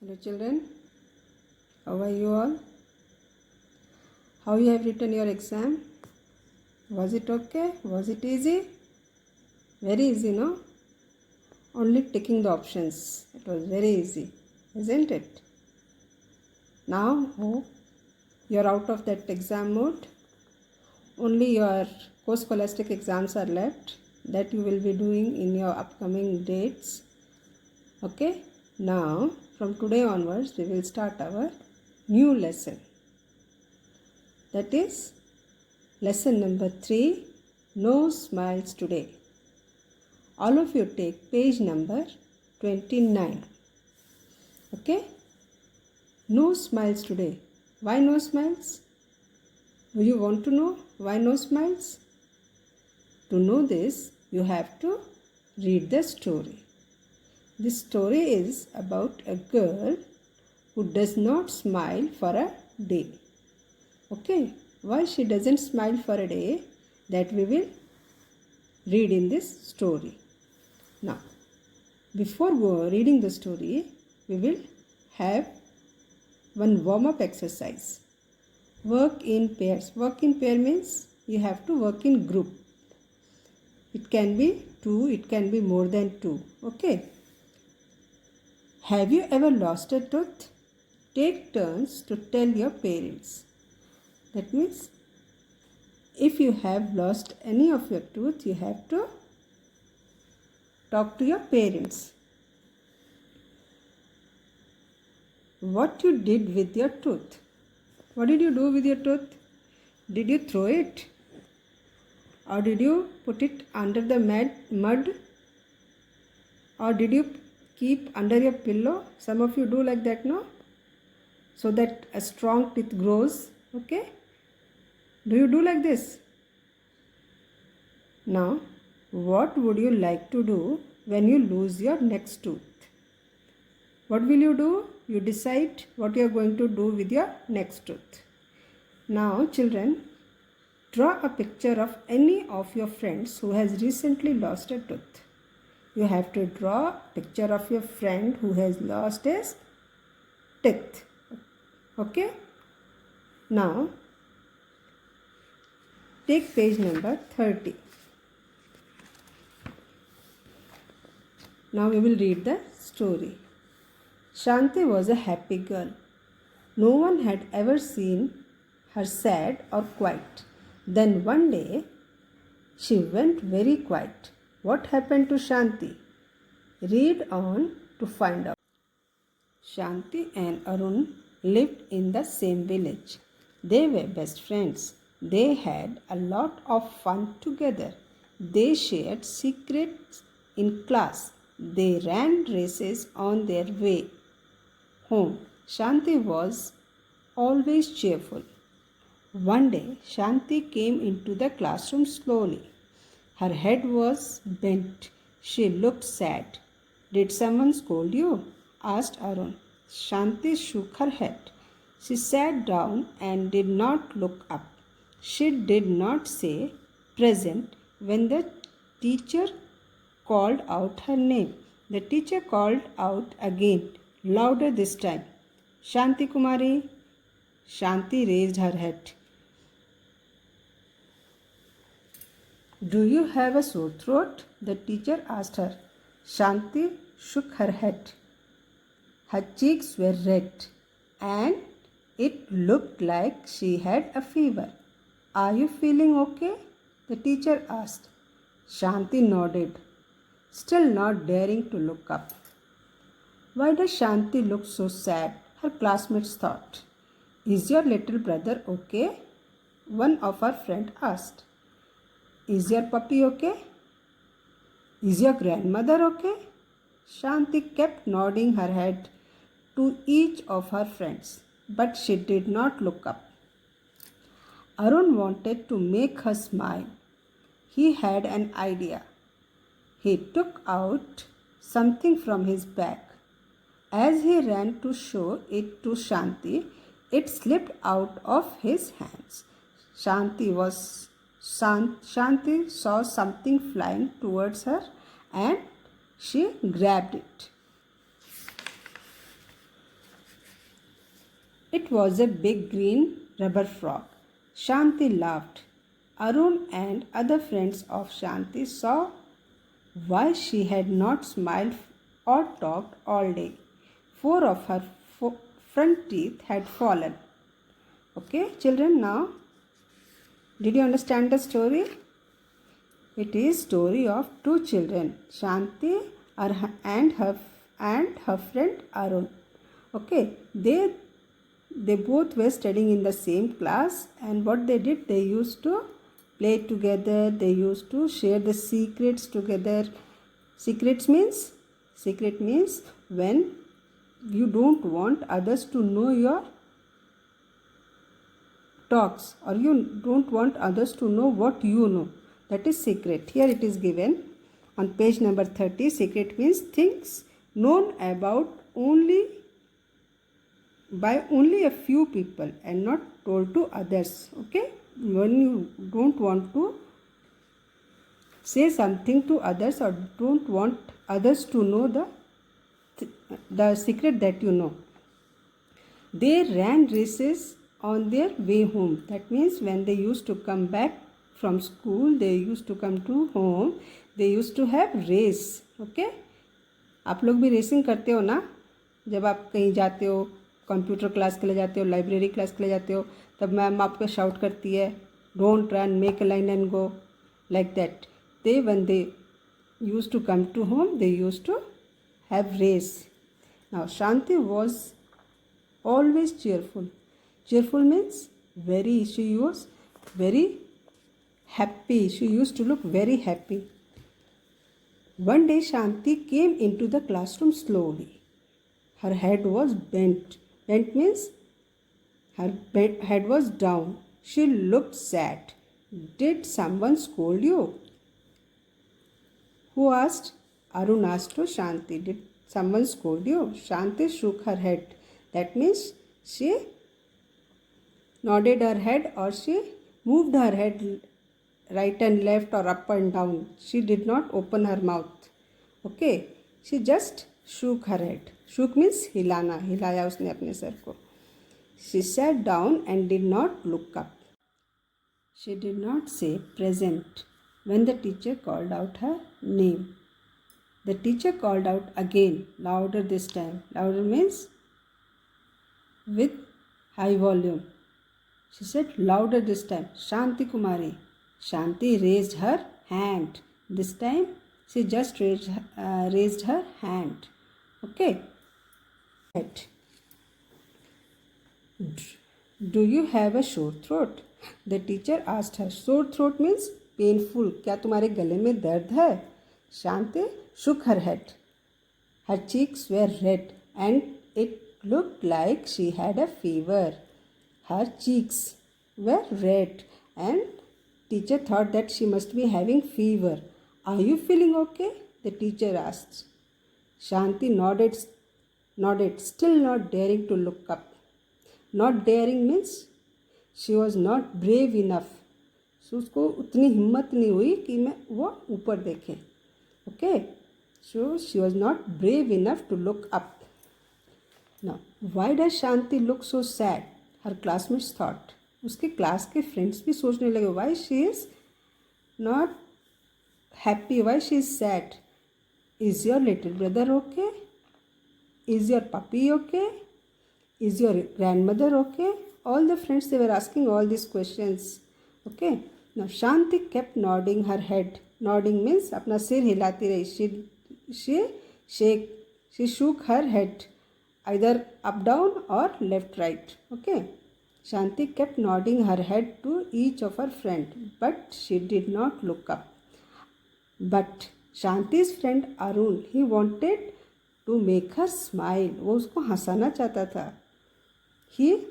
Hello children, how are you all? How you have written your exam? Was it okay? Was it easy? Very easy, no? Only ticking the options. It was very easy, isn't it? Now you are out of that exam mode. Only your co-scholastic exams are left that you will be doing in your upcoming dates. Okay? Now from today onwards we will start our new lesson. That is lesson number 3, No Smiles Today. All of you take page number 29. Okay? No smiles today. Why no smiles? Do you want to know why no smiles? To know this, you have to read the story. This story is about a girl who does not smile for a day. Okay, why she doesn't smile for a day, that we will read in this story. Now, before reading the story, we will have one warm-up exercise. Work in pairs. Work in pair means you have to work in group. It can be 2, it can be more than 2. Okay. Have you ever lost a tooth? Take turns to tell your parents. That means if you have lost any of your tooth, you have to talk to your parents. What you did with your tooth? What did you do with your tooth? Did you throw it? Or did you put it under the mud? Or did you keep under your pillow? Some of you do like that, no? So that a strong teeth grows. Okay? Do you do like this? Now, what would you like to do when you lose your next tooth? What will you do? You decide what you are going to do with your next tooth. Now, children, draw a picture of any of your friends who has recently lost a tooth. You have to draw a picture of your friend who has lost his teeth. Okay? Now, take page number 30. Now we will read the story. Shanti was a happy girl. No one had ever seen her sad or quiet. Then one day, she went very quiet. What happened to Shanti? Read on to find out. Shanti and Arun lived in the same village. They were best friends. They had a lot of fun together. They shared secrets in class. They ran races on their way home. Shanti was always cheerful. One day, Shanti came into the classroom slowly. Her head was bent. She looked sad. Did someone scold you? Asked Arun. Shanti shook her head. She sat down and did not look up. She did not say present when the teacher called out her name. The teacher called out again, louder this time. Shanti Kumari. Shanti raised her head. Do you have a sore throat? The teacher asked her. Shanti shook her head. Her cheeks were red and it looked like she had a fever. Are you feeling okay? The teacher asked. Shanti nodded, still not daring to look up. Why does Shanti look so sad? Her classmates thought. Is your little brother okay? One of her friends asked. Is your puppy okay? Is your grandmother okay? Shanti kept nodding her head to each of her friends, but she did not look up. Arun wanted to make her smile. He had an idea. He took out something from his bag. As he ran to show it to Shanti, it slipped out of his hands. Shanti saw something flying towards her and she grabbed it. was a big green rubber frog. Shanti laughed. Arun and other friends of Shanti saw why she had not smiled or talked all day. Four of her front teeth had fallen. Okay, children, now did you understand the story? It is story of two children, Shanti and her friend Arun. Okay, they both were studying in the same class, and what they did, they used to play together, they used to share the secrets together. Secret means when you don't want others to know your talks, or you don't want others to know what you know. That is secret. Here it is given on page number 30. Secret means things known about by only a few people and not told to others. Okay, when you don't want to say something to others or don't want others to know the secret that you know. They ran races on their way home. That means when they used to come back from school, they used to come to home, they used to have race. Okay, आप लोग भी racing करते हो ना? जब आप कहीं जाते हो, कंप्यूटर क्लास के लिए जाते हो, लाइब्रेरी क्लास के लिए जाते हो, तब मैम आपको शाउट करती है, don't run, make a line and go, like that. When they used to come to home, they used to have race. Now Shanti was always cheerful. Cheerful means she was very happy. She used to look very happy. One day Shanti came into the classroom slowly. Her head was bent. Bent means her head was down. She looked sad. Did someone scold you? Who asked? Arun asked to Shanti. Did someone scold you? Shanti shook her head. That means she nodded her head, or she moved her head right and left or up and down. She did not open her mouth. Okay, she just shook her head. Shook means हिलाना, हिलाया उसने अपने sir को. She sat down and did not look up. She did not say present when the teacher called out her name. The teacher called out again, louder this time. Louder means with high volume. She said louder this time, Shanti Kumari. Shanti raised her hand. This time she just raised her hand. Okay. Do you have a sore throat? The teacher asked her. Sore throat means painful. क्या तुम्हारे गले में दर्द है? Shanti shook her head. Her cheeks were red and it looked like she had a fever. Her cheeks were red and teacher thought that she must be having fever. Are you feeling okay? The teacher asked. Shanti nodded, still not daring to look up. Not daring means she was not brave enough. So उसको उतनी हिम्मत नहीं हुई कि मैं वो ऊपर देखे. Okay, so she was not brave enough to look up. Now, why does Shanti look so sad? Her classmates thought. उसके क्लास के फ्रेंड्स भी सोचने लगे, why she is not happy, why she is sad. Is your little brother okay? Is your puppy okay? Is your grandmother okay? All the friends, they were asking all these questions. Okay. Now Shanti kept nodding her head. Nodding means अपना सिर हिलाती रही. She shook her head either up down or left right. Okay. Shanti kept nodding her head to each of her friends, but she did not look up. But Shanti's friend Arun, he wanted to make her smile. वो उसको हंसाना चाहता था. He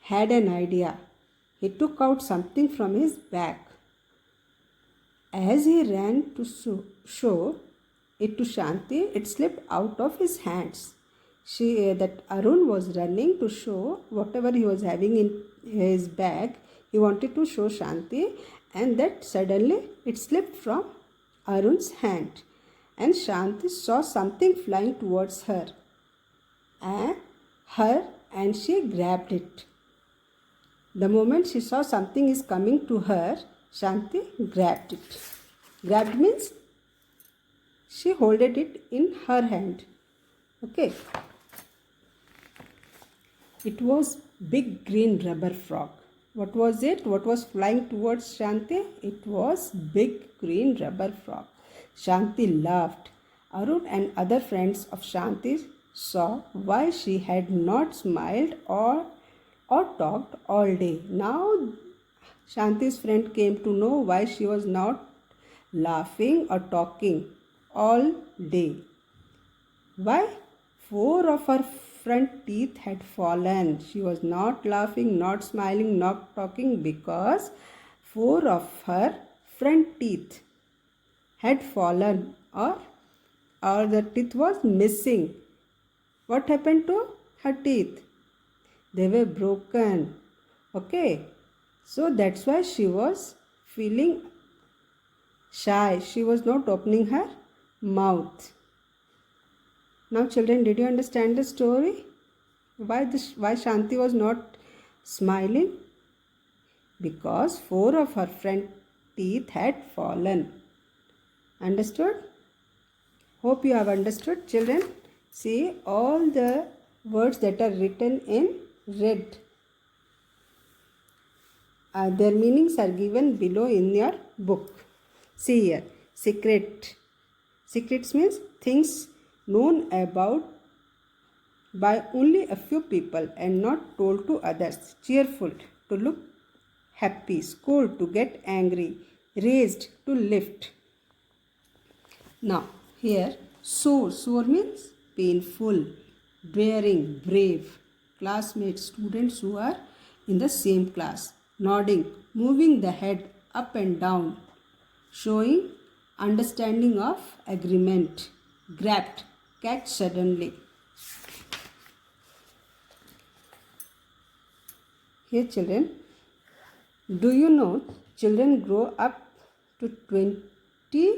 had an idea. He took out something from his bag. As he ran to show it to Shanti, it slipped out of his hands. That Arun was running to show whatever he was having in his bag. He wanted to show Shanti, and that suddenly it slipped from Arun's hand. And Shanti saw something flying towards her. And and she grabbed it. The moment she saw something is coming to her, Shanti grabbed it. Grabbed means she holded it in her hand. Okay. It was big green rubber frog. What was it? What was flying towards Shanti? It was big green rubber frog. Shanti laughed. Arun and other friends of Shanti saw why she had not smiled or talked all day. Now Shanti's friend came to know why she was not laughing or talking all day. Why? 4 of her front teeth had fallen. She was not laughing, not smiling, not talking because 4 of her front teeth had fallen or the teeth was missing. What happened to her teeth? They were broken. Okay. So that's why she was feeling shy. She was not opening her mouth. Now children, did you understand the story? Why Shanti was not smiling? Because 4 of her front teeth had fallen. Understood? Hope you have understood, children. See all the words that are written in red. Their meanings are given below in your book. See here. Secret. Secrets means things known about by only a few people and not told to others. Cheerful, to look happy. Scold, to get angry. Raised, to lift. Now here sore. Sore means painful. Daring, brave. Classmates, students who are in the same class. Nodding, moving the head up and down. Showing understanding of agreement. Grabbed, catch suddenly. Here children, do you know children grow up to 20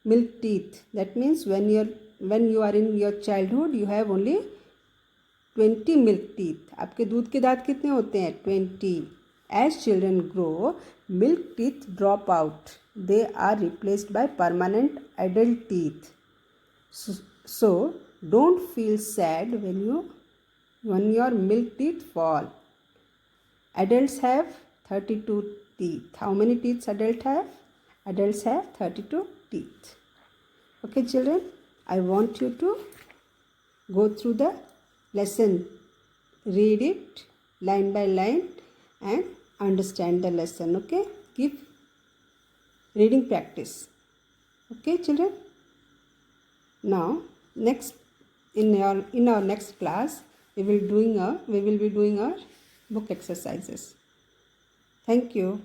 milk teeth? That means when you are in your childhood, you have only 20 milk teeth. आपके दूध के दांत कितने होते हैं? 20. As children grow, milk teeth drop out. They are replaced by permanent adult teeth. So don't feel sad when your milk teeth fall. Adults have 32 teeth. How many teeth adults have? Adults have 32 teeth. Okay children, I want you to go through the lesson. Read it line by line and understand the lesson. Okay, keep reading practice. Okay children. Now next in our next class we will be doing our book exercises. Thank you.